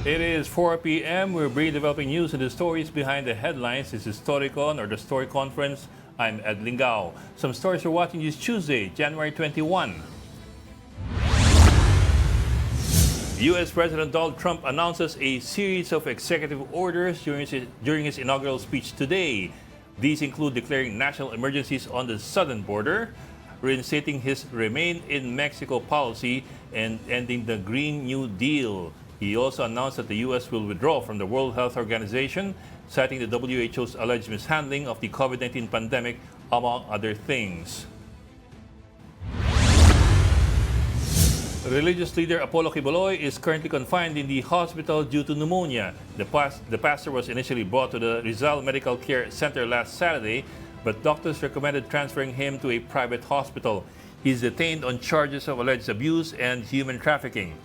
It is 4 p.m. We're bringing developing news and the stories behind the headlines. This is Storycon or the Story Conference. I'm Ed Lingao. Some stories you're watching this Tuesday, January 21. U.S. President Donald Trump announces a series of executive orders during his inaugural speech today. These include declaring national emergencies on the southern border, reinstating his Remain in Mexico policy, and ending the Green New Deal. He also announced that the U.S. will withdraw from the World Health Organization, citing the WHO's alleged mishandling of the COVID-19 pandemic, among other things. Religious leader Apollo Quiboloy is currently confined in the hospital due to pneumonia. The pastor was initially brought to the Rizal Medical Care Center last Saturday, but doctors recommended transferring him to a private hospital. He's detained on charges of alleged abuse and human trafficking.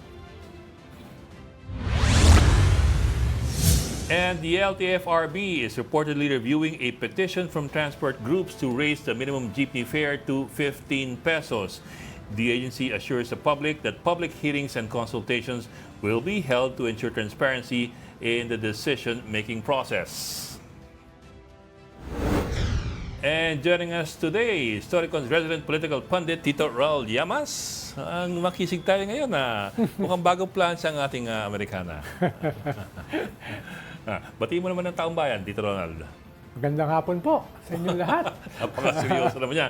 And the LTFRB is reportedly reviewing a petition from transport groups to raise the minimum jeepney fare to 15 pesos. The agency assures the public that public hearings and consultations will be held to ensure transparency in the decision-making process. And joining us today, Storycon's resident political pundit, Tito Raul Llamas. Ang makisig tayo ngayon na mukhang bagong plansa ang ating Amerikana. Batiin mo naman ng taong bayan, Tito Ronald. Magandang hapon po sa inyong lahat. Napaka-seryoso naman niya.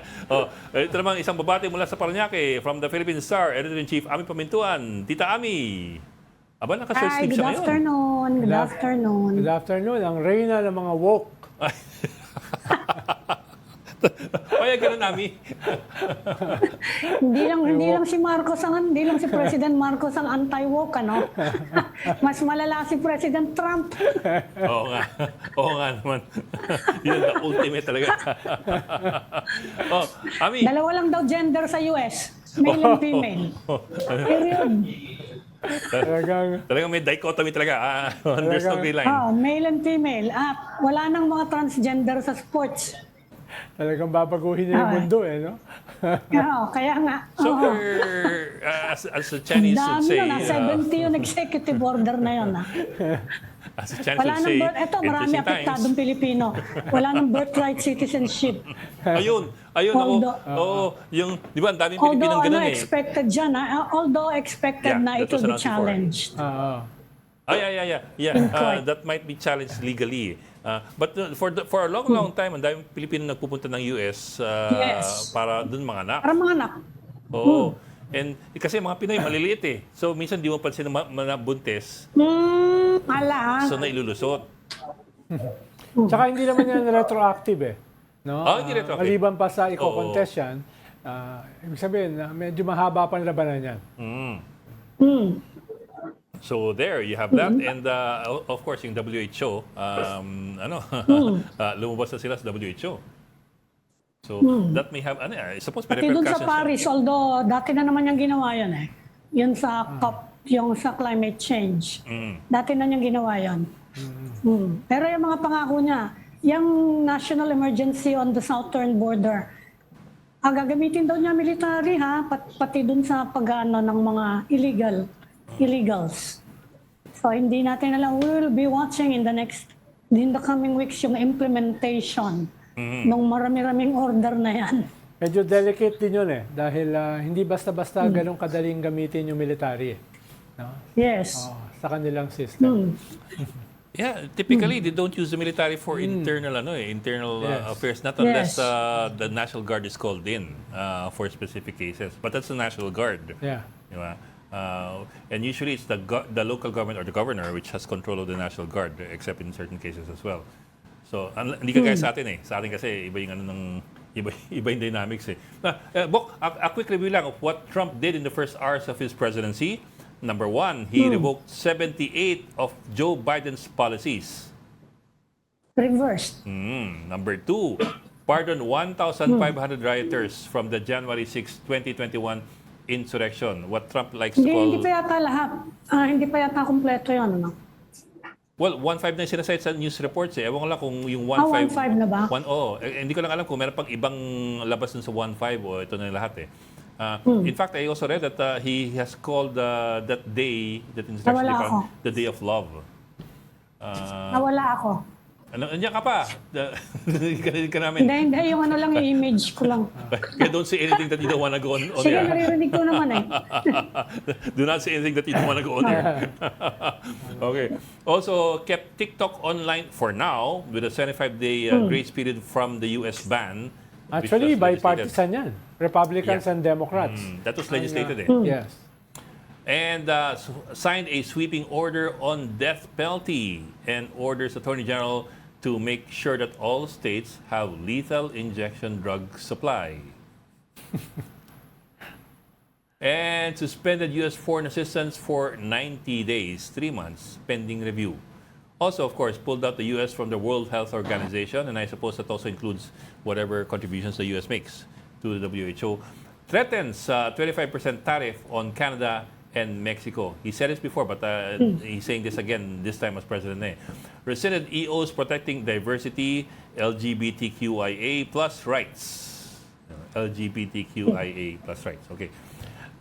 Ito naman isang babati mula sa Parañaque from the Philippine Star, Editor-in-Chief Ami Pamintuan. Tita Ami, aba naka-short sleeve siya ngayon. Good afternoon. Good afternoon. Good afternoon. Ang reyna ng mga woke. Kaya gano'n, Ami. hindi lang si Marcos hindi lang si President Marcos ang anti-woke, ano? Mas malala si President Trump. Oo nga naman. Yun ang ultimate talaga. Ami. Dalawa lang daw gender sa US. Male and female. Period. Talagang may dichotomy talaga. There's no gray line. Male and female. Wala nang mga transgender sa sports. Talagang babaguhin niya yung mundo, no? Kaya nga. So, as the Chinese would say... Dami yun, 70 yung executive order na yun. As the Chinese would say... Ito, marami apektadong Pilipino. Wala nang birthright citizenship. Ayun ako. Yung, di ba, ang daming Pilipinong ganun eh. Expected dyan, although expected na it will be challenged. That might be challenged legally. But for a long time, ang daming Pilipino nagpupunta ng US para dun mga anak. Para mga anak. Oo. And kasi mga Pinoy maliliit eh. So minsan di mo pansin na buntis. So nailulusot. Tsaka hindi naman yan retroactive eh. No? Hindi retroactive. Maliban pa sa i-contest yan, ibig sabihin, medyo mahaba pa ang labanan yan. So there, you have that. And of course, yung WHO, lumabas na sila sa WHO. So that may have, I suppose, may Pati dun sa repercussions. Paris, although dati na naman yung ginawa yun eh. Yun sa COP, yung sa climate change. Dati na niyang ginawa yun. Pero yung mga pangako niya, yung national emergency on the southern border, gagamitin daw niya military pati dun sa pag-ano ng mga illegals. So hindi natin alam, we will be watching in the coming weeks yung implementation ng marami-raming order na yan. Medyo delicate din yun eh, dahil hindi basta-basta ganun kadaling gamitin yung military. No? Yes. Sa kanilang system. Yeah, typically they don't use the military for internal affairs, not unless the National Guard is called in for specific cases. But that's the National Guard. Yeah. Diba? And usually it's the local government or the governor which has control of the National Guard, except in certain cases as well. So, hindi kagaya sa atin eh. Sa atin kasi iba yung dynamics eh. Bok, a quick review lang of what Trump did in the first hours of his presidency. Number one, he revoked 78 of Joe Biden's policies. Reversed. Number two, pardoned 1,500 rioters from the January 6, 2021 insurrection. What Trump likes to call... Hindi pa yata lahat. Hindi pa yata kompleto yun, ano? Well, 1.5 na yung sinasite sa news reports eh. Ewan ko lang kung yung 1.5... 1.5 na ba? Hindi ko lang alam kung meron pang ibang labas dun sa 1.5 o ito na lahat eh. In fact, I also read that he has called that day, that insurrection Nawala day, ako. the Day of Love. Nawala ako. Andiyan ka pa. Kanilig ka namin. Hindi, yung ano lang, yung image ko lang. Kaya don't say anything that you don't want to go on Sige, air. naririnig ko naman eh. Do not say anything that you don't want to go on air. Okay. Also, kept TikTok online for now with a 75-day grace period from the U.S. ban. which Actually, was legislated. bipartisan yan. Republicans and Democrats. That was legislated eh. Yes. And signed a sweeping order on death penalty and orders Attorney General to make sure that all states have lethal injection drug supply. And suspended U.S. foreign assistance for 90 days, 3 months, pending review. Also, of course, pulled out the U.S. from the World Health Organization, and I suppose that also includes whatever contributions the U.S. makes to the WHO. Threatens 25% tariff on Canada and Mexico. He said this before, but he's saying this again this time as president. Rescinded EOs protecting diversity, LGBTQIA plus rights. LGBTQIA plus rights. Okay.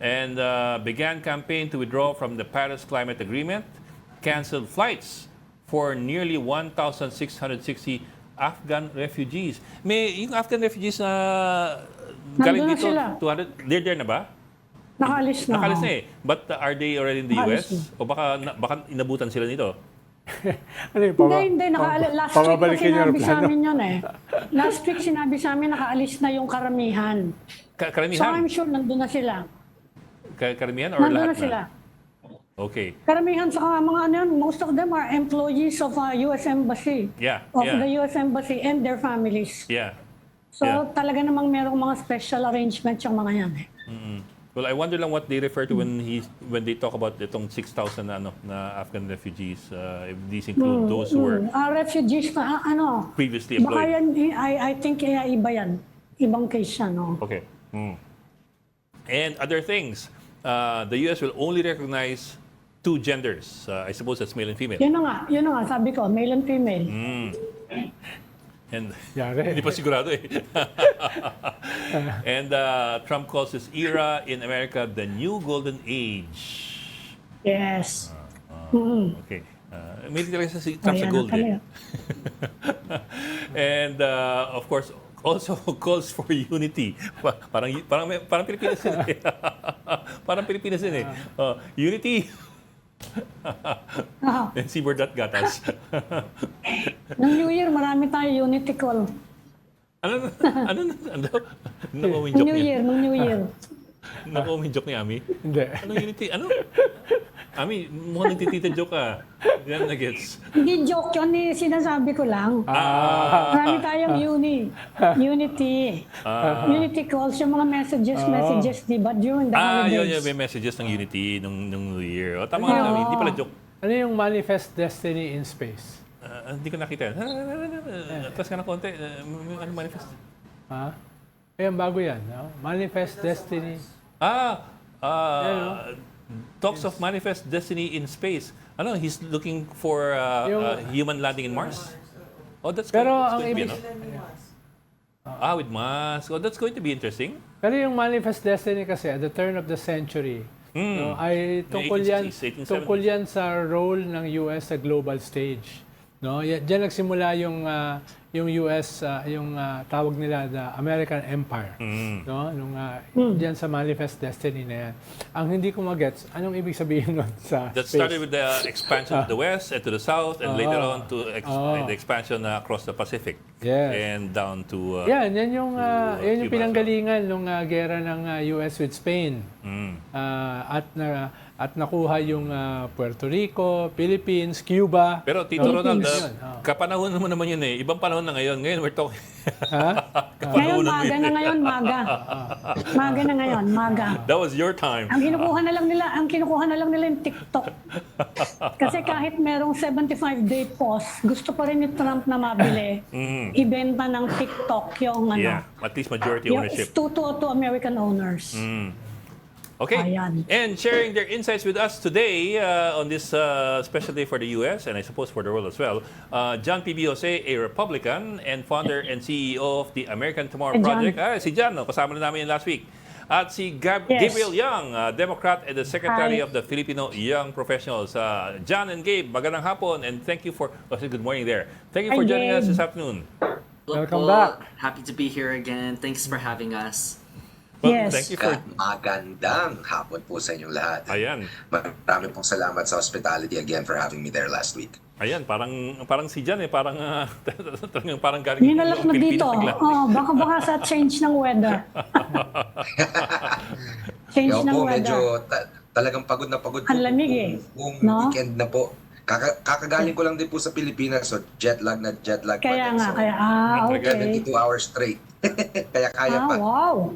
And began campaign to withdraw from the Paris Climate Agreement. Canceled flights for nearly 1,660 Afghan refugees. May yung Afghan refugees na galing Nandun na dito, sila. 200, they're there na ba? Nakaalis na. Nakalis na eh. But are they already in the Nakalis US? O baka inabutan sila nito? Ano yung Hindi. Last week pa pababalikin yung sinabi sa aeroplano? amin yun eh. Last week sinabi sa amin nakaalis na yung karamihan. So Karamihan? I'm sure nandun na sila. Karamihan or Nandun lahat na sila. Okay. Karamihan sa mga ano yan, most of them are employees of U.S. Embassy. Yeah. Of yeah. the U.S. Embassy and their families. Yeah. So Yeah. talaga namang merong mga special arrangements yung mga yan eh. Well, I wonder lang what they refer to when they talk about itong 6,000 na Afghan refugees. If these include those who were Refugees na ano, previously baka employed. yan, I think iba yan. Ibang case yan. No? Okay. And other things. The U.S. will only recognize 2 genders. I suppose that's male and female. Yun na nga, sabi ko, male and female. And Yari. hindi pa sigurado eh. And Trump calls this era in America the new golden age. Yes. Okay. May talaga sa Trump sa Ayan, gold eh. ano yun? And of course, also calls for unity. Parang Pilipinas din eh. Parang Pilipinas din eh. Unity. And see where that got us. Nung New Year, marami tayo unity call. Ano? Nakuha yung joke Nung New Year. Nakuha yung joke ni Ami? Hindi. Ano unity? Ano? Ami, mukhang nagtitita joke ka. Yan na gets. Hindi joke yun, sinasabi ko lang. Marami tayong unity. Unity calls, yung mga messages, di ba? During the holidays. Yun, may messages ng unity nung New Year. O, tama nga, Ami, hindi pala joke. Ano yung manifest destiny in space? Hindi ko nakita. Atras ka ng konti. Ano manifest? Ha? Ayan, bago yan. No? Manifest destiny. Talks of manifest destiny in space. Ano, he's looking for human landing in Mars? Oh, that's Pero that's ang going to be, ibig... ano? With Musk. Oh, that's going to be interesting. Pero yung manifest destiny kasi at the turn of the century, no, ay tungkol 1860s, 1870s. tungkol yan sa role ng US sa global stage. No, diyan nagsimula yung US yung tawag nila the American Empire. No, nung diyan sa manifest destiny na yan. Ang hindi ko magets, anong ibig sabihin nun sa That space? started with the expansion to the west and to the south, and later on to the expansion across the Pacific. Yes. And down to... yan yung yan yung Cuba. pinanggalingan nung gera ng US with Spain. At nakuha yung Puerto Rico, Philippines, Cuba. Pero Tito Ronald, Yun. kapanahon naman yun eh. Ibang panahon na ngayon. Ngayon we're talking... Ngayon, maga na ngayon, maga. Maga na ngayon, maga. That was your time. Ang kinukuha na lang nila yung TikTok. Kasi kahit merong 75-day pause, gusto pa rin ni Trump na mabili, ibenta ng TikTok yung Yeah, at least majority yung ownership. to American owners. Okay. Ayan. And sharing their insights with us today on this special day for the U.S. and I suppose for the world as well, John P.B. Jose, a Republican and founder and CEO of the American Tomorrow John. Project. Si John, kasama na namin yun last week. At si Yes. Gabriel Young, Democrat and the Secretary Hi. of the Filipino Young Professionals. John and Gabe, magandang hapon and thank you for, good morning there. Thank you Hi, for joining us Gabe. this afternoon. Welcome back. Happy to be here again. Thanks for having us. Well, Yes. thank you for, Magandang hapon po sa inyong lahat. ayan. Marami pong salamat sa hospitality again for having me there last week. Ayan, parang si Jan parang parang galing Ninalak na dito. bigla. Baka sa change ng weather. Change Kaya ng po, weather. medyo talagang pagod na pagod po. Ang lamig eh. Kung No? weekend na po. Kakagaling ko lang din po sa Pilipinas, so jet lag pa Kaya din. nga, So, okay. 72 hours straight. Kaya kaya pa. Wow.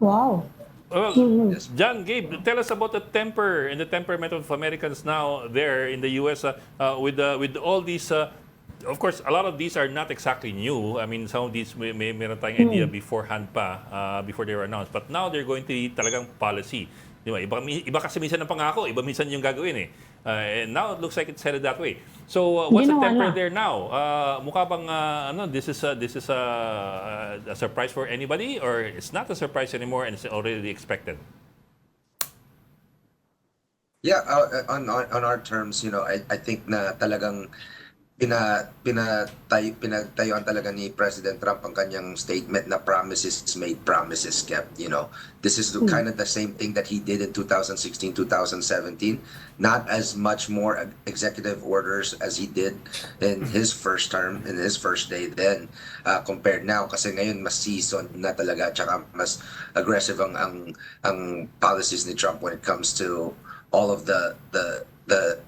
Wow. Well, Mm-hmm. John, Gabe, tell us about the temper and the temperament of Americans now there in the U.S. With all these. Of course, a lot of these are not exactly new. I mean, some of these meron tayong idea beforehand before they were announced. But now they're going to be talagang policy. Di ba? Iba kasi minsan ng pangako, iba minsan yung gagawin eh. And now it looks like it's headed that way. So what's the Ginawa temper na. there now? Mukha bang this is a surprise for anybody, or it's not a surprise anymore and it's already expected? Yeah, on our terms, I think na talagang pinagtayuan talaga ni President Trump ang kanyang statement na promises made, promises kept. This is kind of the same thing that he did in 2016, 2017. Not as much more executive orders as he did in his first term, in his first day then, compared now. Kasi ngayon mas seasoned na talaga, tsaka mas aggressive ang policies ni Trump when it comes to all of the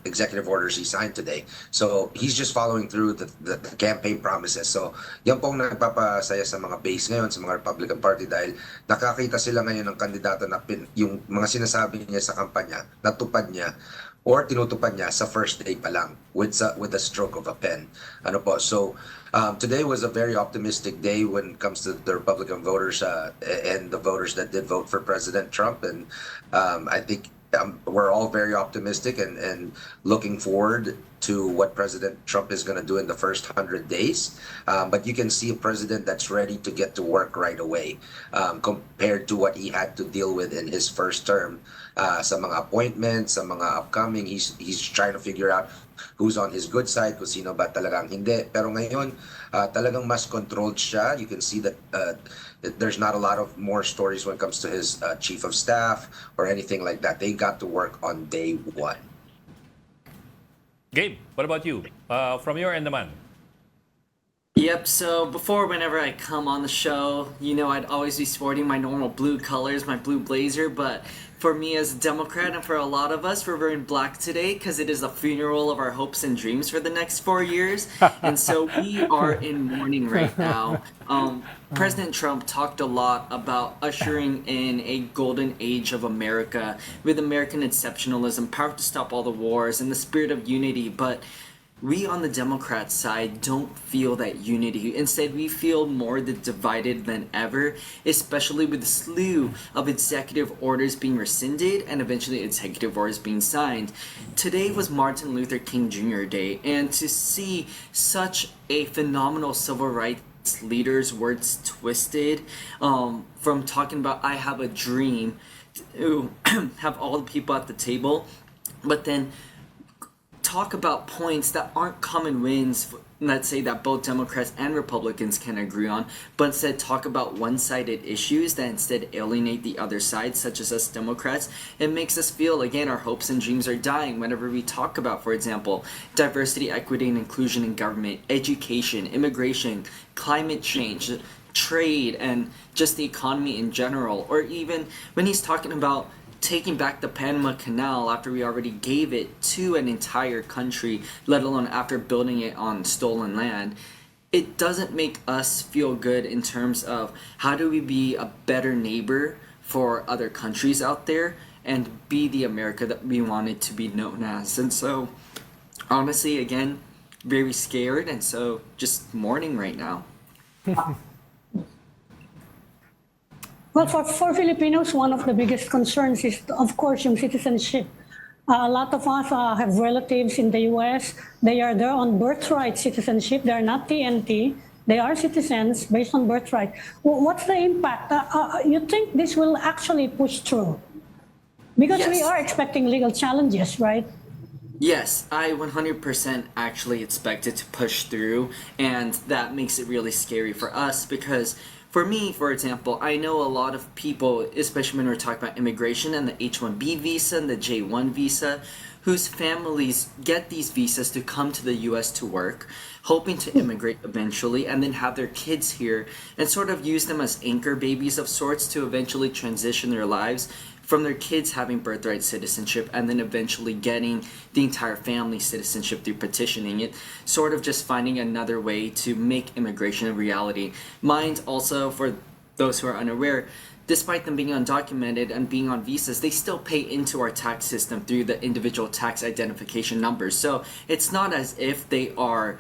executive orders he signed today. So he's just following through the campaign promises. So yan pong nagpapasaya sa mga base ngayon, sa mga Republican Party, dahil nakakita sila ngayon ng kandidato na yung mga sinasabi niya sa kampanya, natupad niya or tinutupad niya sa first day pa lang with a stroke of a pen. So today was a very optimistic day when it comes to the Republican voters and the voters that did vote for President Trump. And I think we're all very optimistic and looking forward to what President Trump is going to do in the first 100 days. But you can see a president that's ready to get to work right away compared to what he had to deal with in his first term. Sa mga appointments, sa mga upcoming, he's trying to figure out who's on his good side, kung sino ba talagang hindi. Pero ngayon, talagang mas controlled siya. You can see that there's not a lot of more stories when it comes to his chief of staff or anything like that. They got to work on day one. Gabe, what about you? From your end naman. Yep, so whenever I come on the show, I'd always be sporting my normal blue colors, my blue blazer, but for me as a Democrat and for a lot of us, we're wearing black today because it is the funeral of our hopes and dreams for the next 4 years. And so we are in mourning right now. President Trump talked a lot about ushering in a golden age of America with American exceptionalism, power to stop all the wars, and the spirit of unity, but we on the Democrat side don't feel that unity. Instead, we feel more divided than ever, especially with the slew of executive orders being rescinded and eventually executive orders being signed. Today was Martin Luther King Jr. Day, and to see such a phenomenal civil rights leader's words twisted from talking about I have a dream to have all the people at the table, but then talk about points that aren't common wins, let's say that both Democrats and Republicans can agree on, but instead talk about one-sided issues that instead alienate the other side, such as us Democrats. It makes us feel, again, our hopes and dreams are dying whenever we talk about, for example, diversity, equity, and inclusion in government, education, immigration, climate change, trade, and just the economy in general. Or even when he's talking about taking back the Panama Canal after we already gave it to an entire country, let alone after building it on stolen land. It doesn't make us feel good in terms of how do we be a better neighbor for other countries out there and be the America that we want it to be known as. And so, honestly, again, very scared, and so just mourning right now. Well, for Filipinos, one of the biggest concerns is, of course, yung citizenship. A lot of us have relatives in the U.S. They are there on birthright citizenship. They are not TNT. They are citizens based on birthright. What's the impact? You think this will actually push through? Because we Yes. are expecting legal challenges, right? Yes, I 100% actually expect it to push through, and that makes it really scary for us because, for me, for example, I know a lot of people, especially when we're talking about immigration and the H-1B visa and the J-1 visa, whose families get these visas to come to the US to work, hoping to immigrate eventually, and then have their kids here and sort of use them as anchor babies of sorts to eventually transition their lives from their kids having birthright citizenship and then eventually getting the entire family citizenship through petitioning it, sort of just finding another way to make immigration a reality. Mind also, for those who are unaware, despite them being undocumented and being on visas, they still pay into our tax system through the individual tax identification numbers. So it's not as if they are,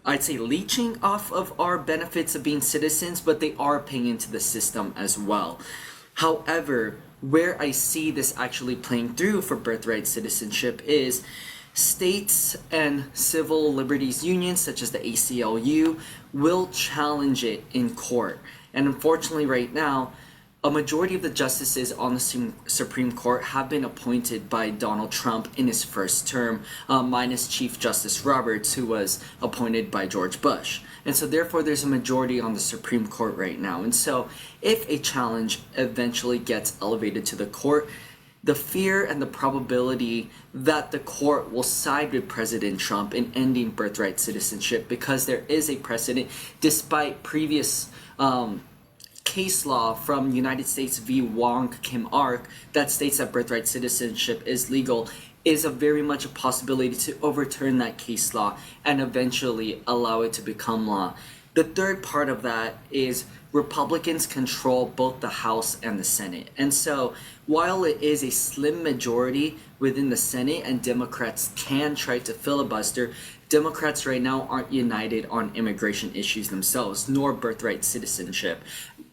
I'd say, leeching off of our benefits of being citizens, but they are paying into the system as well. However, where I see this actually playing through for birthright citizenship is states and civil liberties unions such as the ACLU will challenge it in court. And unfortunately right now, a majority of the justices on the Supreme Court have been appointed by Donald Trump in his first term, minus Chief Justice Roberts, who was appointed by George Bush. And so therefore there's a majority on the Supreme Court right now. And so if a challenge eventually gets elevated to the court, the fear and the probability that the court will side with President Trump in ending birthright citizenship, because there is a precedent, despite previous case law from United States v. Wong Kim Ark that states that birthright citizenship is legal, is a very much a possibility to overturn that case law and eventually allow it to become law. The third part of that is Republicans control both the House and the Senate. And so while it is a slim majority within the Senate and Democrats can try to filibuster, Democrats right now aren't united on immigration issues themselves, nor birthright citizenship.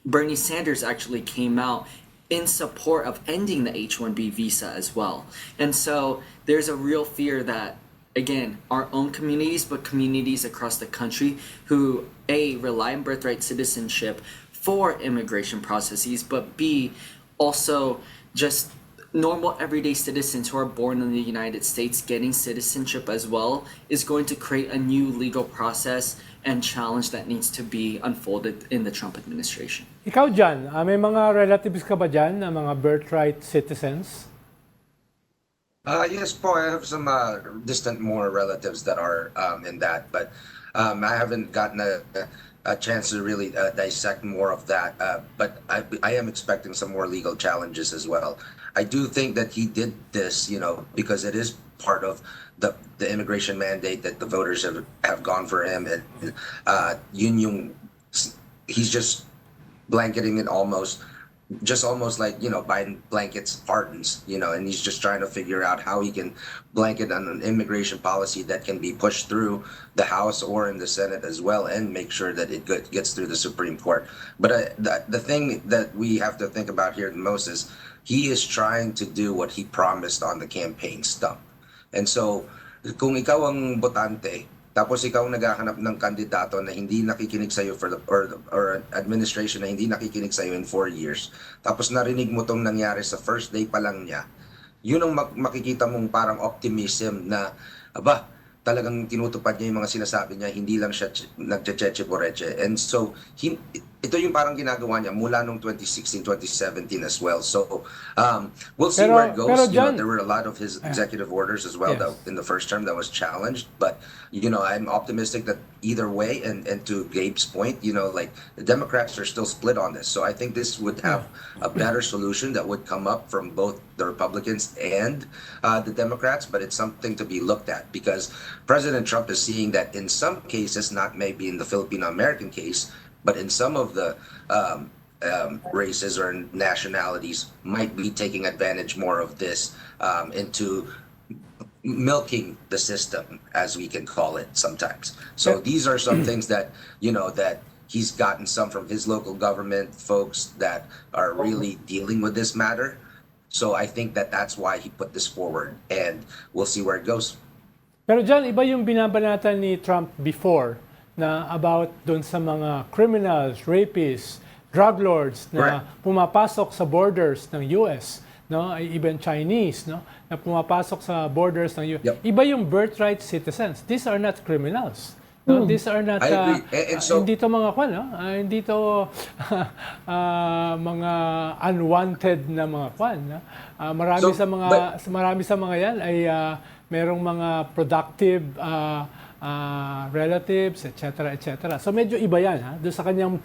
Bernie Sanders actually came out in support of ending the H-1B visa as well. And so there's a real fear that, again, our own communities, but communities across the country who, A, rely on birthright citizenship for immigration processes, but B, also just normal everyday citizens who are born in the United States getting citizenship as well, is going to create a new legal process and challenge that needs to be unfolded in the Trump administration. Ikaw dyan, may mga relatives ka ba dyan na mga birthright citizens? Yes, po. I have some distant more relatives that are in that, but I haven't gotten a chance to really dissect more of that. But I am expecting some more legal challenges as well. I do think that he did this, because it is part of the immigration mandate that the voters have gone for him, and he's just blanketing it almost like, Biden blankets pardons, and he's just trying to figure out how he can blanket on an immigration policy that can be pushed through the House or in the Senate as well, and make sure that it gets through the Supreme Court. But the thing that we have to think about here the most is he is trying to do what he promised on the campaign stump. And so, kung ikaw ang botante, tapos ikaw naghahanap ng kandidato na hindi nakikinig sa'yo or administration na hindi nakikinig sa'yo in 4 years, tapos narinig mo tong nangyari sa first day pa lang niya, yun ang makikita mong parang optimism na, aba, talagang tinutupad niya yung mga sinasabi niya, hindi lang siya nagchecheche-boreche. And so, ito yung parang ginagawa niya mula nung 2016, 2017 as well. So, we'll see where it goes. John, there were a lot of his executive orders as well that in the first term that was challenged. But, I'm optimistic that either way, and to Gabe's point, like the Democrats are still split on this. So I think this would have a better solution that would come up from both the Republicans and the Democrats, but it's something to be looked at because President Trump is seeing that in some cases, not maybe in the Filipino-American case, but in some of the races or nationalities might be taking advantage more of this into milking the system, as we can call it sometimes. So these are some things that, that he's gotten some from his local government folks that are really dealing with this matter. So I think that that's why he put this forward, and we'll see where it goes. Pero dyan, iba yung binabanatan ni Trump before na about dun sa mga criminals, rapists, drug lords na pumapasok sa borders ng US, no, even Chinese, no, na pumapasok sa borders ng US. Iba yung birthright citizens. These are not criminals. No, these are not I agree. And so, hindi to mga kwan, no? Hindi to mga unwanted na mga kwan, no? Marami sa mga yan ay merong mga productive relatives, etc., etc. So medyo iba yan, ha? Doon sa kanyang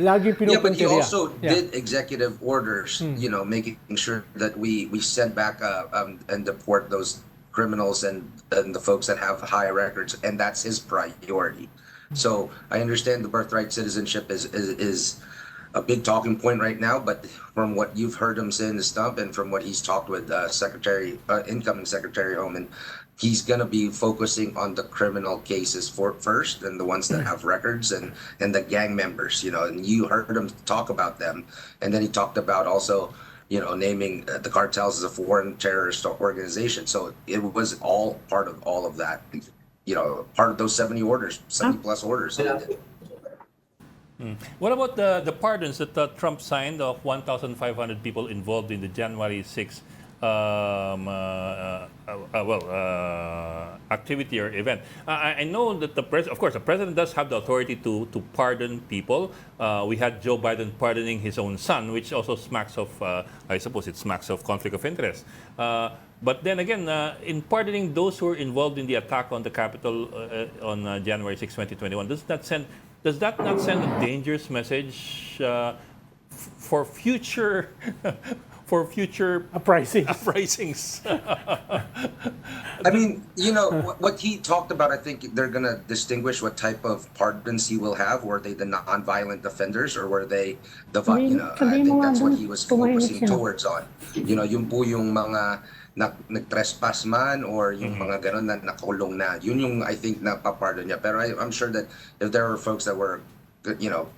laging pinupuntirya. but he also did executive orders, you know, making sure that we send back and deport those criminals and the folks that have high records, and that's his priority. So I understand the birthright citizenship is a big talking point right now, but from what you've heard him say in the stump and from what he's talked with incoming Secretary Oman, he's going to be focusing on the criminal cases first and the ones that have records and the gang members, you know, and you heard him talk about them. And then he talked about also, you know, naming the cartels as a foreign terrorist organization. So it was all part of all of that, you know, part of those 70 plus orders. What about the pardons that Trump signed of 1,500 people involved in the January 6th activity or event? I know that the president does have the authority to pardon people. We had Joe Biden pardoning his own son, which also smacks of, I suppose it smacks of conflict of interest. But then again, in pardoning those who were involved in the attack on the Capitol on January 6, 2021, does that not send a dangerous message for future uprisings? I mean, you know, what he talked about, I think they're going to distinguish what type of pardons he will have. Were they the non-violent offenders or were they the, you know, I think that's what he was focusing towards on. You know, yung po yung mga nag-trespass man or yung mga ganon na nakulong na. Yun yung, I think, napapardon niya. Pero I'm sure that if there were folks that were, you know,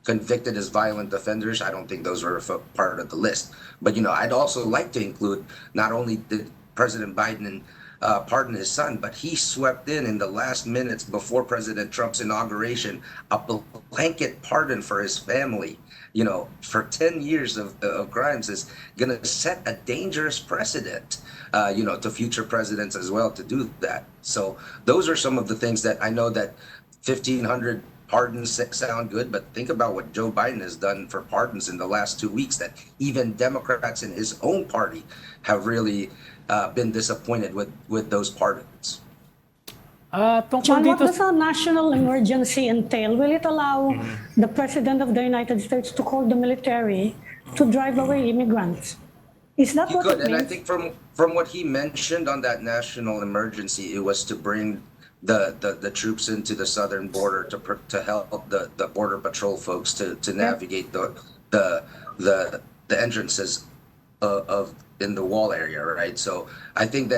convicted as violent offenders, I don't think those were part of the list. But, you know, I'd also like to include not only did President Biden pardon his son, but he swept in the last minutes before President Trump's inauguration, a blanket pardon for his family. You know, for 10 years of crimes is going to set a dangerous precedent, you know, to future presidents as well to do that. So those are some of the things that I know that 1,500 pardons sound good, but think about what Joe Biden has done for pardons in the last 2 weeks that even Democrats in his own party have really been disappointed with those pardons. John, what does a national emergency entail? Will it allow the President of the United States to call the military to drive away immigrants? Is that what it means? And I think from what he mentioned on that national emergency, it was to bring the troops into the southern border to help the border patrol folks to navigate the entrances of in the wall area, right? So I think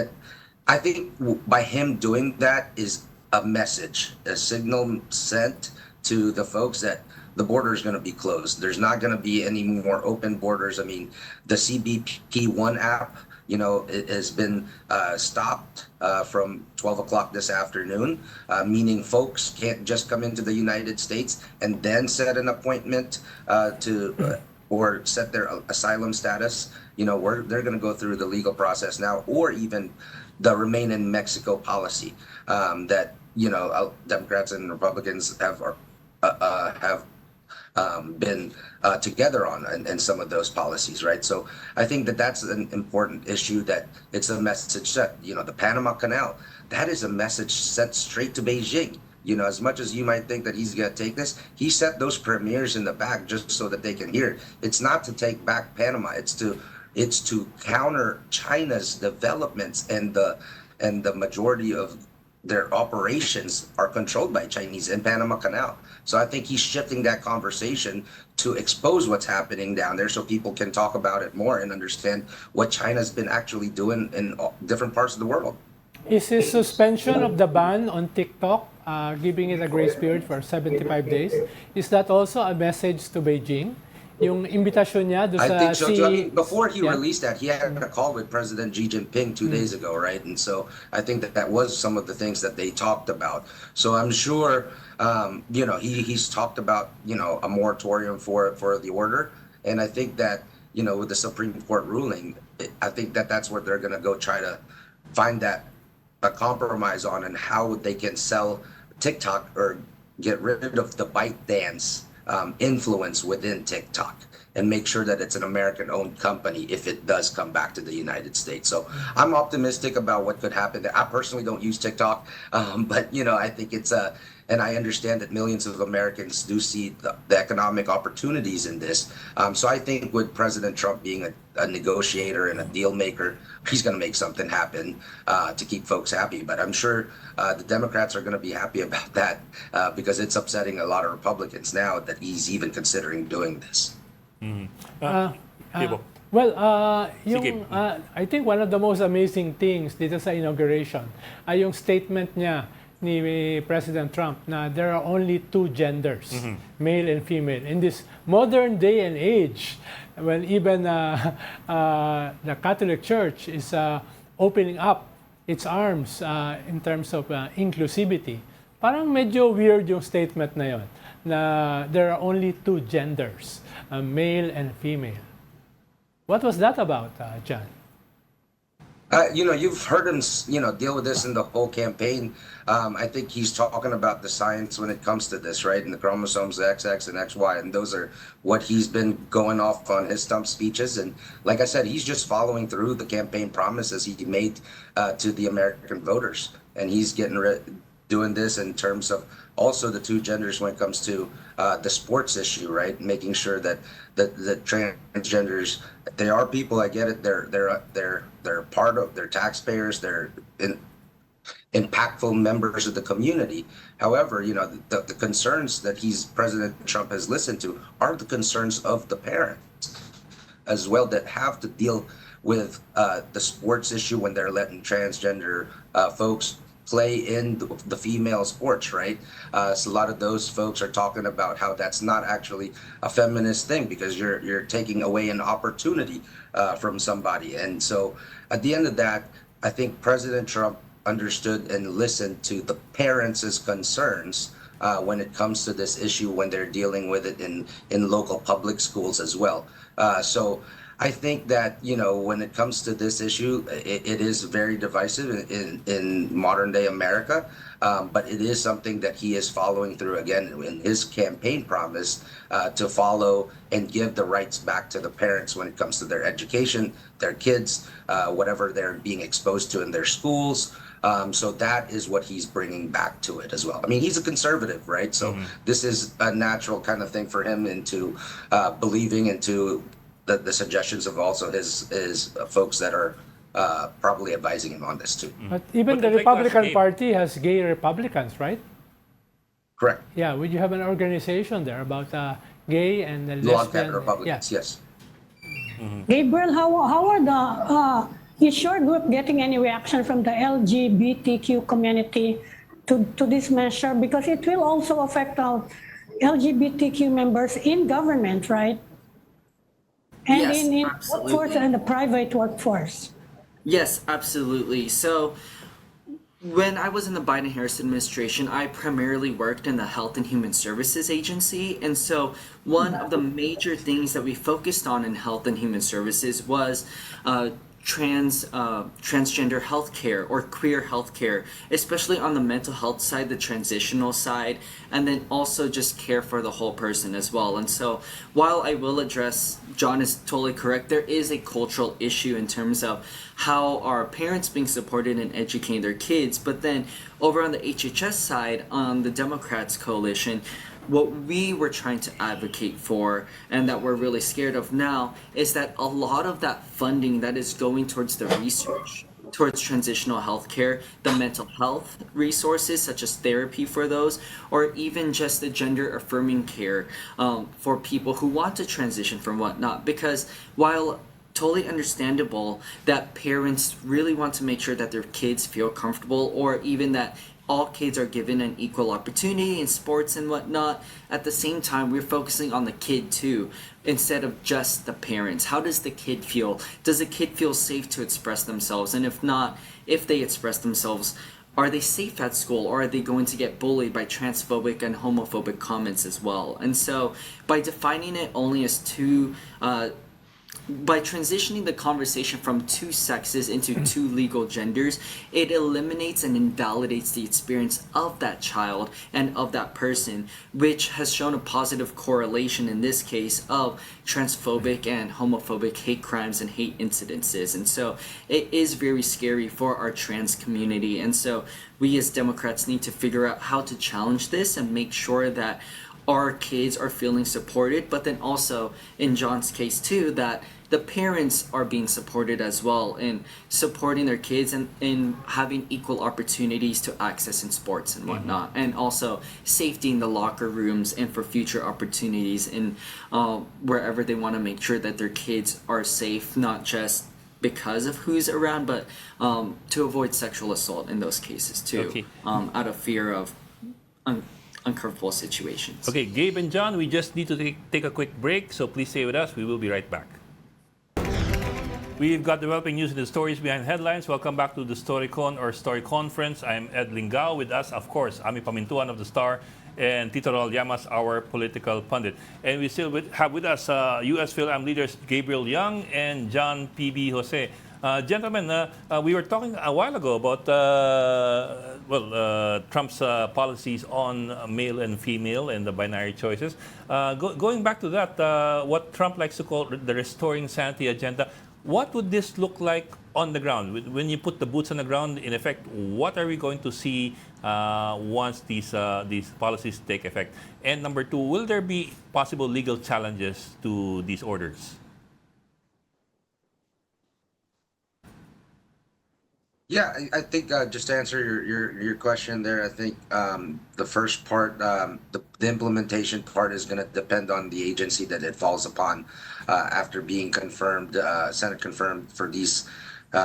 by him doing that is a message, a signal sent to the folks that the border is going to be closed. There's not going to be any more open borders. I mean, the CBP One app, you know, it has been stopped from 12 o'clock this afternoon, meaning folks can't just come into the United States and then set an appointment or set their asylum status. You know, they're going to go through the legal process now, or even the Remain in Mexico policy that, you know, Democrats and Republicans have been together on and some of those policies, right? So I think that's an important issue, that it's a message that, you know, the Panama Canal, that is a message sent straight to Beijing. You know, as much as you might think that he's going to take this, he set those premiers in the back just so that they can hear it. It's not to take back Panama. It's to counter China's developments, and the majority of their operations are controlled by Chinese in Panama Canal. So I think he's shifting that conversation to expose what's happening down there so people can talk about it more and understand what China's been actually doing in different parts of the world. Is his suspension of the ban on TikTok, giving it a grace period for 75 days, is that also a message to Beijing? yung imbitasyon niya doon I sa think so too. I mean, before he Yeah. released that, he had a call with President Xi Jinping 2 days ago, right? And so I think that that was some of the things that they talked about. So I'm sure, he's talked about, a moratorium for the order. And I think that, with the Supreme Court ruling, I think that that's what they're going to go try to find that a compromise on, and how they can sell TikTok or get rid of the ByteDance influence within TikTok, and make sure that it's an American-owned company if it does come back to the United States. So I'm optimistic about what could happen. I personally don't use TikTok, but I think it's and I understand that millions of Americans do see the economic opportunities in this. So I think with President Trump being a negotiator and a deal maker, he's going to make something happen to keep folks happy. But I'm sure the Democrats are going to be happy about that because it's upsetting a lot of Republicans now that he's even considering doing this. Ibo. Yung I think one of the most amazing things dito sa inauguration ay yung statement niya ni President Trump na there are only two genders, male and female. In this modern day and age, when even the Catholic Church is opening up its arms in terms of inclusivity, parang medyo weird yung statement na yon, na there are only two genders, male and female. What was that about, John? You've heard him, deal with this in the whole campaign. I think he's talking about the science when it comes to this, right? And the chromosomes XX and XY, and those are what he's been going off on his stump speeches. And like I said, he's just following through the campaign promises he made to the American voters. And he's doing this in terms of also the two genders when it comes to the sports issue, right? Making sure that the transgenders, they are people. I get it. They're part of. They're taxpayers. They're impactful members of the community. However, the concerns that President Trump has listened to are the concerns of the parents as well, that have to deal with the sports issue when they're letting transgender folks play in the female sports, right? So a lot of those folks are talking about how that's not actually a feminist thing, because you're taking away an opportunity from somebody. And so at the end of that, I think President Trump understood and listened to the parents' concerns when it comes to this issue, when they're dealing with it in local public schools as well. So I think that, when it comes to this issue, it is very divisive in modern day America, but it is something that he is following through, again, in his campaign promise to follow and give the rights back to the parents when it comes to their education, their kids, whatever they're being exposed to in their schools. So that is what he's bringing back to it as well. I mean, he's a conservative, right? So this is a natural kind of thing for him into believing into the suggestions of also his folks that are probably advising him on this too. But even the Republican Party has gay Republicans, right? Correct. Yeah, would you have an organization there about gay and the Law-abiding lesbian? Republicans, yes. Gabriel, how are is your group getting any reaction from the LGBTQ community to this measure? Because it will also affect LGBTQ members in government, right? And Yes, in absolutely. workforce and the private workforce. Yes, absolutely. So when I was in the Biden-Harris administration, I primarily worked in the Health and Human Services Agency. And so one of the major things that we focused on in Health and Human Services was transgender healthcare or queer healthcare, especially on the mental health side, the transitional side, and then also just care for the whole person as well. And so while I will address, John is totally correct, there is a cultural issue in terms of how are parents being supported in educating their kids, but then over on the HHS side, on the Democrats coalition, what we were trying to advocate for and that we're really scared of now is that a lot of that funding that is going towards the research, towards transitional healthcare, the mental health resources such as therapy for those, or even just the gender affirming care for people who want to transition from whatnot. Because while totally understandable that parents really want to make sure that their kids feel comfortable, or even that all kids are given an equal opportunity in sports and whatnot. At the same time, we're focusing on the kid too, instead of just the parents. How does the kid feel? Does the kid feel safe to express themselves? And if not, if they express themselves, are they safe at school, or are they going to get bullied by transphobic and homophobic comments as well? And so by defining it only as by transitioning the conversation from two sexes into two legal genders, it eliminates and invalidates the experience of that child and of that person, which has shown a positive correlation in this case of transphobic and homophobic hate crimes and hate incidences. And so it is very scary for our trans community. And so we as Democrats need to figure out how to challenge this and make sure that our kids are feeling supported, but then also in John's case too, that the parents are being supported as well in supporting their kids and in having equal opportunities to access in sports and whatnot, and also safety in the locker rooms and for future opportunities in wherever they want to make sure that their kids are safe, not just because of who's around, but to avoid sexual assault in those cases too, out of fear of uncomfortable situations. Okay, Gabe and John, we just need to take a quick break, so please stay with us. We will be right back. We've got developing news and the stories behind headlines. Welcome back to the Storycon or Story Conference. I'm Ed Lingao. With us, of course, Ami Pamintuan of the Star and Tito Raul Llamas, our political pundit. And we still have with us U.S. Phil-Am leaders Gabriel Young and John P.B. Jose. Gentlemen, we were talking a while ago about Trump's policies on male and female and the binary choices. Going back to that, what Trump likes to call the restoring sanity agenda, what would this look like on the ground? When you put the boots on the ground, in effect, what are we going to see once these policies take effect? And number two, will there be possible legal challenges to these orders? Yeah, I think just to answer your question there, I think the first part, the implementation part is going to depend on the agency that it falls upon after being confirmed, Senate confirmed for these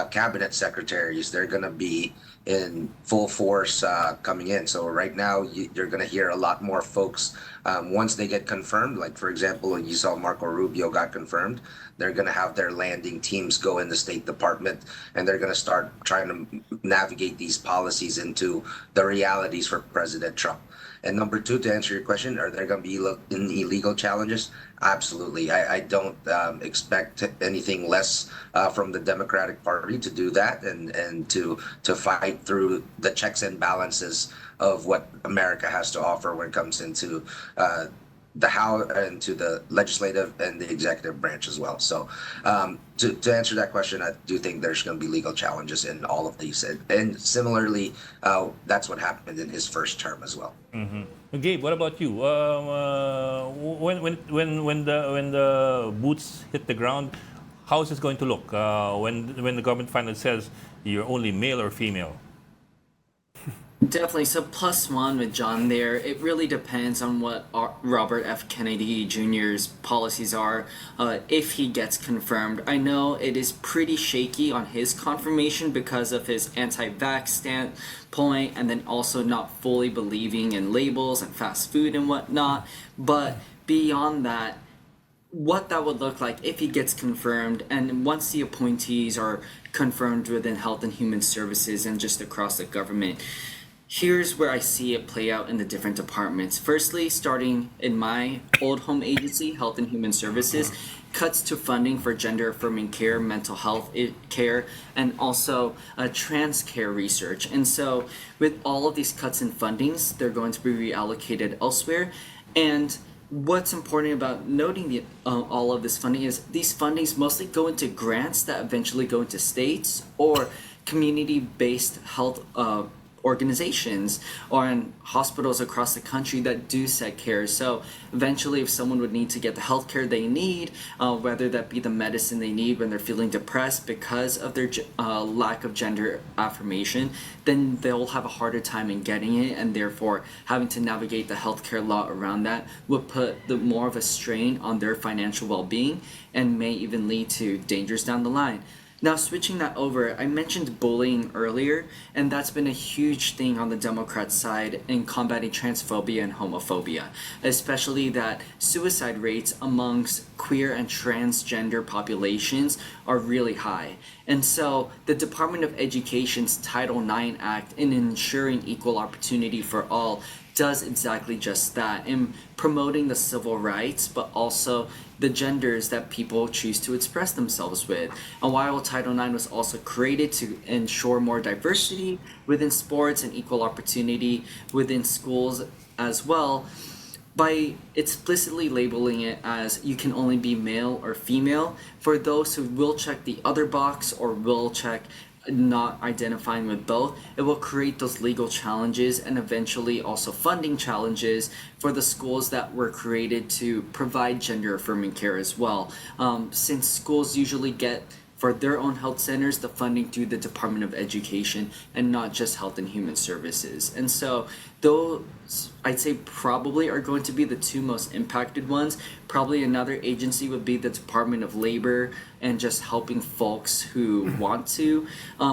cabinet secretaries. They're going to be in full force coming in. So right now, you're going to hear a lot more folks once they get confirmed. Like, for example, you saw Marco Rubio got confirmed. They're going to have their landing teams go in the State Department, and they're going to start trying to navigate these policies into the realities for President Trump. And number two, to answer your question, are there going to be illegal challenges? Absolutely. I don't expect anything less from the Democratic Party to do that and to fight through the checks and balances of what America has to offer when it comes into the House and to the legislative and the executive branch as well. So to answer that question, I do think there's going to be legal challenges in all of these. And similarly, that's what happened in his first term as well. Mm-hmm. Gabe, what about you? When the boots hit the ground, how is this going to look? When the government finally says you're only male or female? Definitely. So +1 with John there. It really depends on what Robert F. Kennedy Jr.'s policies are if he gets confirmed. I know it is pretty shaky on his confirmation because of his anti-vax standpoint and then also not fully believing in labels and fast food and whatnot. But beyond that, what that would look like if he gets confirmed and once the appointees are confirmed within Health and Human Services and just across the government, here's where I see it play out in the different departments. Firstly, starting in my old home agency, Health and Human Services, cuts to funding for gender-affirming care, mental health care, and also trans care research. And so with all of these cuts in fundings, they're going to be reallocated elsewhere. And what's important about noting all of this funding is these fundings mostly go into grants that eventually go into states or community-based health organizations or in hospitals across the country that do set care. So eventually if someone would need to get the health care they need, whether that be the medicine they need when they're feeling depressed because of their lack of gender affirmation, then they'll have a harder time in getting it, and therefore having to navigate the healthcare law around that would put more of a strain on their financial well-being and may even lead to dangers down the line. Now, switching that over, I mentioned bullying earlier, and that's been a huge thing on the Democrat side in combating transphobia and homophobia, especially that suicide rates amongst queer and transgender populations are really high. And so, the Department of Education's Title IX Act in ensuring equal opportunity for all does exactly just that in promoting the civil rights, but also the genders that people choose to express themselves with. And while Title IX was also created to ensure more diversity within sports and equal opportunity within schools as well, by explicitly labeling it as you can only be male or female, for those who will check the other box or will check not identifying with both, it will create those legal challenges and eventually also funding challenges for the schools that were created to provide gender affirming care as well. Since schools usually get for their own health centers the funding through the Department of Education and not just Health and Human Services. And so those, I'd say, probably are going to be the two most impacted ones. Probably another agency would be the Department of Labor and just helping folks who want to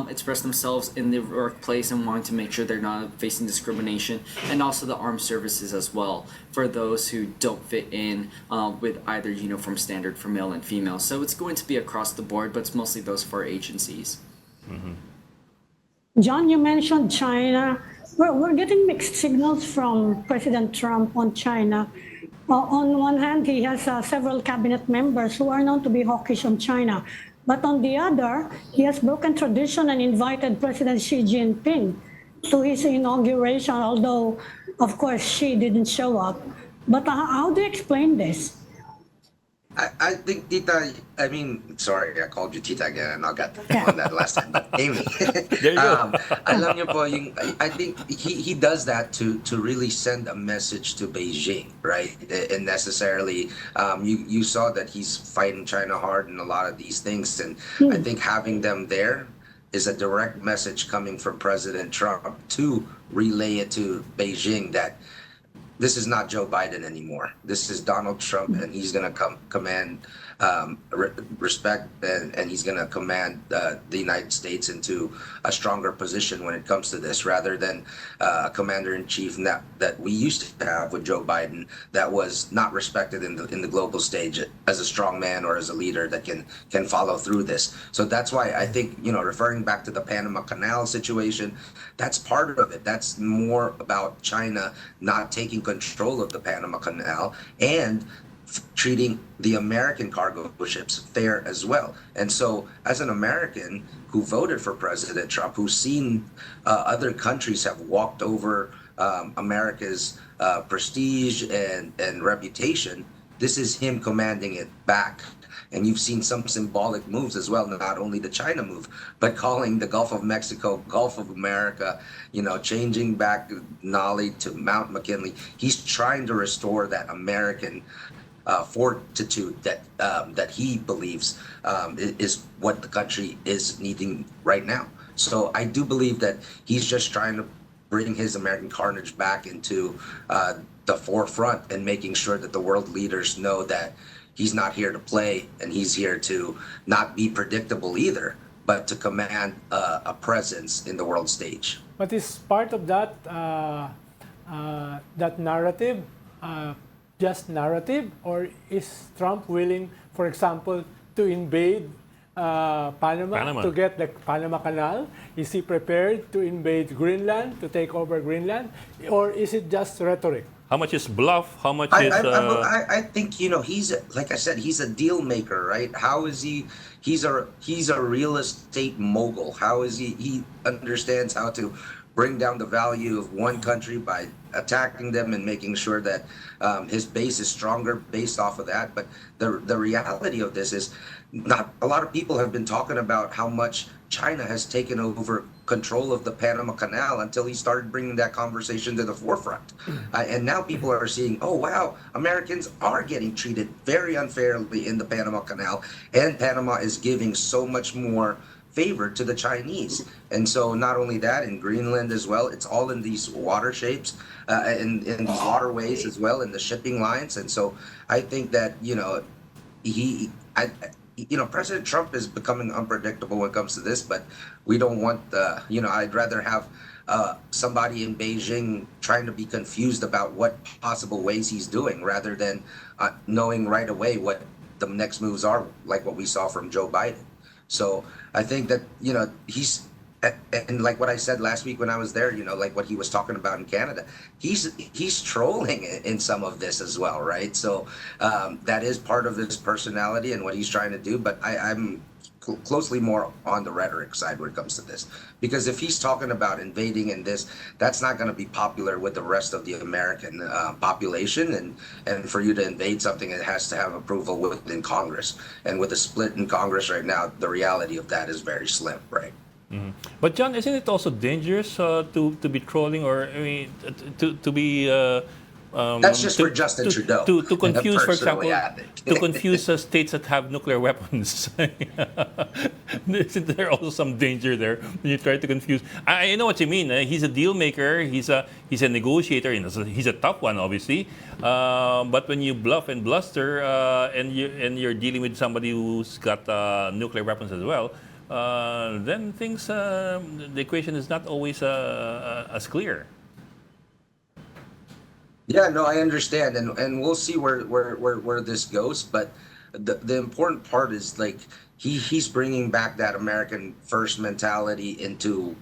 express themselves in the workplace and wanting to make sure they're not facing discrimination, and also the armed services as well for those who don't fit in with either uniform standard for male and female. So it's going to be across the board, but it's mostly those four agencies. John, you mentioned China. We're getting mixed signals from President Trump on China. On one hand, he has several cabinet members who are known to be hawkish on China. But on the other, he has broken tradition and invited President Xi Jinping to his inauguration, although, of course, Xi didn't show up. But how do you explain this? I think Tita, I mean, sorry, I called you Tita again and I got on that last time, but Amy. There you go. Alam niyo po, I think he does that to really send a message to Beijing, right? And necessarily, you saw that he's fighting China hard in a lot of these things. And I think having them there is a direct message coming from President Trump to relay it to Beijing that this is not Joe Biden anymore. This is Donald Trump, and he's going to command respect, and he's going to command the United States into a stronger position when it comes to this, rather than a commander-in-chief that we used to have with Joe Biden that was not respected in the global stage as a strong man or as a leader that can follow through this. So that's why I think, referring back to the Panama Canal situation, that's part of it. That's more about China not taking control of the Panama Canal and treating the American cargo ships fair as well. And so as an American who voted for President Trump, who's seen other countries have walked over America's prestige and reputation, this is him commanding it back. And you've seen some symbolic moves as well, not only the China move, but calling the Gulf of Mexico, Gulf of America, changing back Nolly to Mount McKinley. He's trying to restore that American fortitude that he believes is what the country is needing right now. So I do believe that he's just trying to bring his American carnage back into the forefront and making sure that the world leaders know that he's not here to play, and he's here to not be predictable either, but to command a presence in the world stage. But is part of that that narrative just narrative, or is Trump willing, for example, to invade Panama to get the Panama Canal? Is he prepared to invade Greenland, to take over Greenland, or is it just rhetoric? How much is bluff? How much is... I think, he's, like I said, he's a deal maker, right? How is he? He's a real estate mogul. How is he? He understands how to bring down the value of one country by attacking them and making sure that his base is stronger based off of that. But the reality of this is, not a lot of people have been talking about how much China has taken over control of the Panama Canal until he started bringing that conversation to the forefront. And now people are seeing, oh, wow, Americans are getting treated very unfairly in the Panama Canal, and Panama is giving so much more favor to the Chinese. And so not only that, in Greenland as well, it's all in these water shapes, in these waterways as well, in the shipping lines. And so I think that, President Trump is becoming unpredictable when it comes to this, but we don't want I'd rather have somebody in Beijing trying to be confused about what possible ways he's doing rather than knowing right away what the next moves are, like what we saw from Joe Biden. So I think that, and like what I said last week when I was there, like what he was talking about in Canada, he's trolling in some of this as well, right? So that is part of his personality and what he's trying to do. But I'm closely more on the rhetoric side when it comes to this, because if he's talking about invading and this, that's not going to be popular with the rest of the American population. And for you to invade something, it has to have approval within Congress. And with the split in Congress right now, the reality of that is very slim, right? Mm-hmm. But John, isn't it also dangerous to be trolling, or to be that's just for Justin Trudeau. To confuse, for example, yeah. to confuse states that have nuclear weapons. Isn't there also some danger there when you try to confuse? I know what you mean. He's a deal maker. He's a negotiator. He's a tough one, obviously. But when you bluff and bluster, and you're dealing with somebody who's got nuclear weapons as well, then the equation is not always as clear. Yeah, no, I understand, and we'll see where this goes. But the important part is, like, he's bringing back that American first mentality into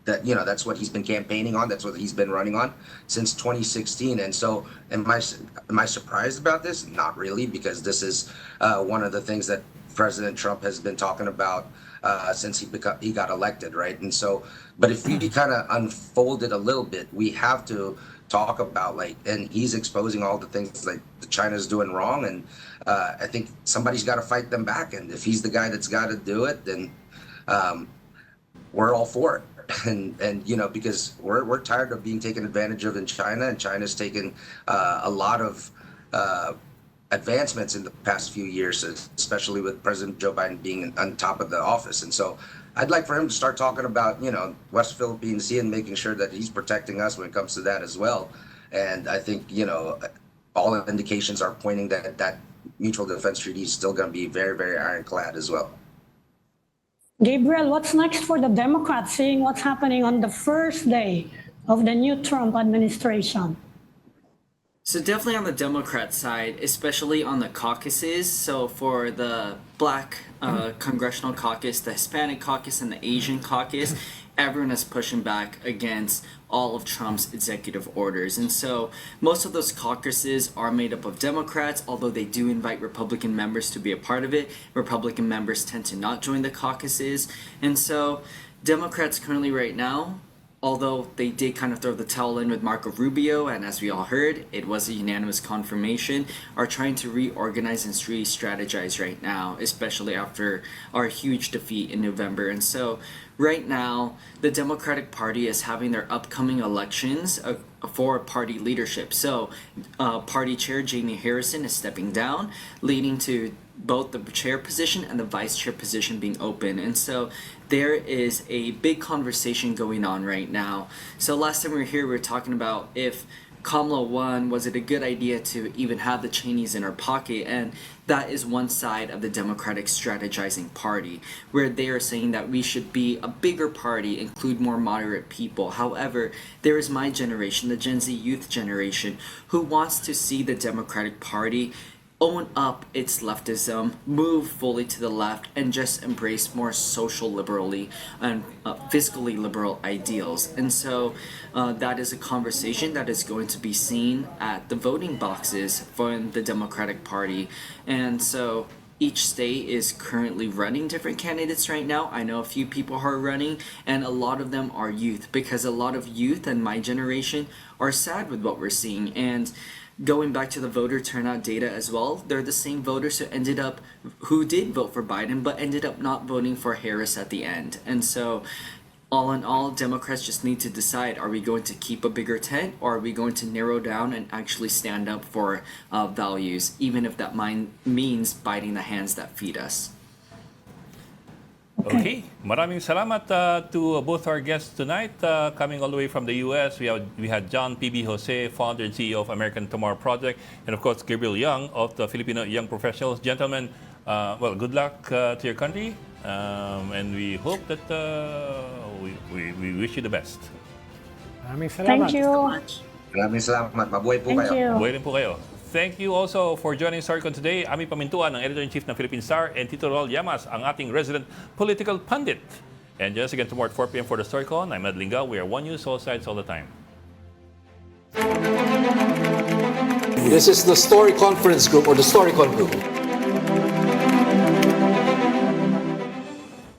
that's what he's been campaigning on. That's what he's been running on since 2016. And so, am I surprised about this? Not really, because this is one of the things that President Trump has been talking about since he got elected, right? And so, but if we kind of unfold it a little bit, we have to talk about, and he's exposing all the things like China's doing wrong, and I think somebody's got to fight them back. And if he's the guy that's got to do it, then we're all for it. And because we're tired of being taken advantage of in China, and China's taken a lot of advancements in the past few years, especially with President Joe Biden being on top of the office. And so I'd like for him to start talking about, West Philippine Sea and making sure that he's protecting us when it comes to that as well. And I think, all indications are pointing that mutual defense treaty is still going to be very, very ironclad as well. Gabriel, what's next for the Democrats, seeing what's happening on the first day of the new Trump administration? So definitely on the Democrat side, especially on the caucuses. So for the Black Congressional Caucus, the Hispanic Caucus, and the Asian Caucus, everyone is pushing back against all of Trump's executive orders. And so most of those caucuses are made up of Democrats, although they do invite Republican members to be a part of it. Republican members tend to not join the caucuses. And so Democrats currently right now, although they did kind of throw the towel in with Marco Rubio, and as we all heard, it was a unanimous confirmation, are trying to reorganize and re-strategize right now, especially after our huge defeat in November. And so right now, the Democratic Party is having their upcoming elections for party leadership. So party chair Jamie Harrison is stepping down, leading to both the chair position and the vice chair position being open. And so there is a big conversation going on right now. So last time we were here, we were talking about if Kamala won, was it a good idea to even have the Chinese in our pocket? And that is one side of the Democratic strategizing party, where they are saying that we should be a bigger party, include more moderate people. However, there is my generation, the Gen Z youth generation, who wants to see the Democratic Party own up its leftism, move fully to the left, and just embrace more social liberally and fiscally liberal ideals. And so that is a conversation that is going to be seen at the voting boxes for the Democratic Party. And so each state is currently running different candidates right now. I know a few people who are running, and a lot of them are youth, because a lot of youth and my generation are sad with what we're seeing. And going back to the voter turnout data as well, they're the same voters who did vote for Biden, but ended up not voting for Harris at the end. And so all in all, Democrats just need to decide, are we going to keep a bigger tent, or are we going to narrow down and actually stand up for values, even if that means biting the hands that feed us. Okay, maraming salamat to both our guests tonight. Coming all the way from the U.S., we had John P.B. Jose, founder and CEO of American Tomorrow Project, and of course Gabriel Young of the Filipino Young Professionals. Gentlemen, well, good luck to your country, and we hope that we wish you the best. Maraming salamat. Thank you. Maraming salamat. Mabuhay po Thank kayo. you. Buhay rin po kayo. Thank you also for joining Storycon today. Ami Pamintuan, ang Editor-in-Chief ng Philippine Star, and Tito Rol Llamas, ang ating resident political pundit. And join us again tomorrow at 4 p.m. for the Storycon. I'm Ed Linga. We are One News, all sides, all the time. This is the Story Conference Group or the Storycon Group.